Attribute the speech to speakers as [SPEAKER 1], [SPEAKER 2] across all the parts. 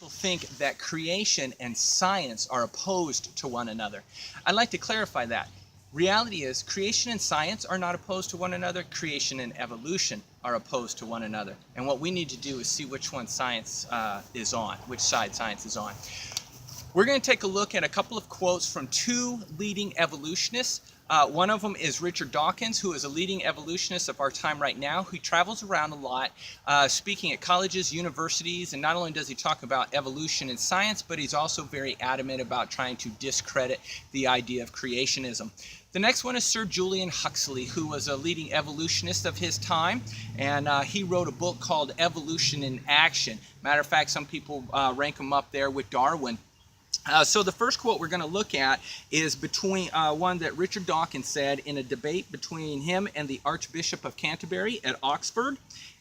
[SPEAKER 1] People think that creation and science are opposed to one another. I'd like to clarify that. Reality is creation and science are not opposed to one another. Creation and evolution are opposed to one another. And what we need to do is see which one science is on, which side science is on. We're going to take a look at a couple of quotes from two leading evolutionists. One of them is Richard Dawkins, who is a leading evolutionist of our time right now, who travels around a lot, speaking at colleges, universities, and not only does he talk about evolution and science, but he's also very adamant about trying to discredit the idea of creationism. The next one is Sir Julian Huxley, who was a leading evolutionist of his time, and he wrote a book called Evolution in Action. Matter of fact, some people rank him up there with Darwin. So the first quote we're going to look at is between one that Richard Dawkins said in a debate between him and the Archbishop of Canterbury at Oxford.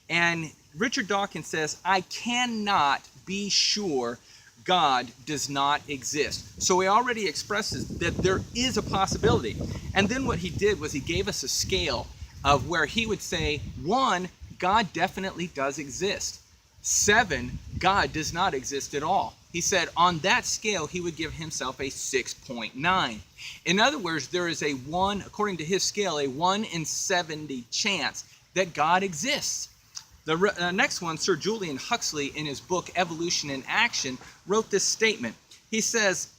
[SPEAKER 1] And Richard Dawkins says, "I cannot be sure God does not exist." So he already expresses that there is a possibility. And then what he did was he gave us a scale of where he would say, 1, God definitely does exist. 7, God does not exist at all. He said on that scale, he would give himself a 6.9. In other words, there is a 1, according to his scale, a 1 in 70 chance that God exists. The next one, Sir Julian Huxley, in his book Evolution in Action, wrote this statement. He says,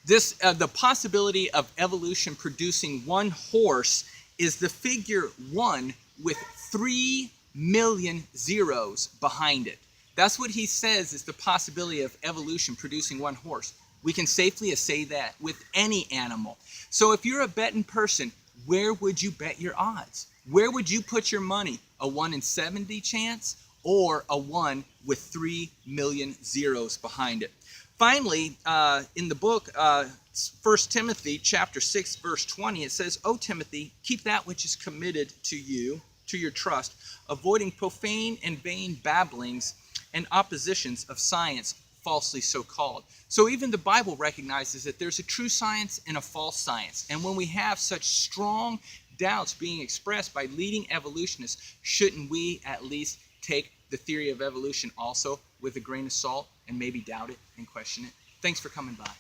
[SPEAKER 1] the possibility of evolution producing one horse is the figure 1 with 3 million zeros behind it. That's what he says is the possibility of evolution producing one horse. We can safely say that with any animal. So if you're a betting person, where would you bet your odds? Where would you put your money? A 1 in 70 chance or a 1 with 3 million zeros behind it? Finally, in the book, 1 Timothy chapter 6, verse 20, it says, "O Timothy, keep that which is committed to you, to your trust, avoiding profane and vain babblings and oppositions of science, falsely so called." So even the Bible recognizes that there's a true science and a false science. And when we have such strong doubts being expressed by leading evolutionists, shouldn't we at least take the theory of evolution also with a grain of salt and maybe doubt it and question it? Thanks for coming by.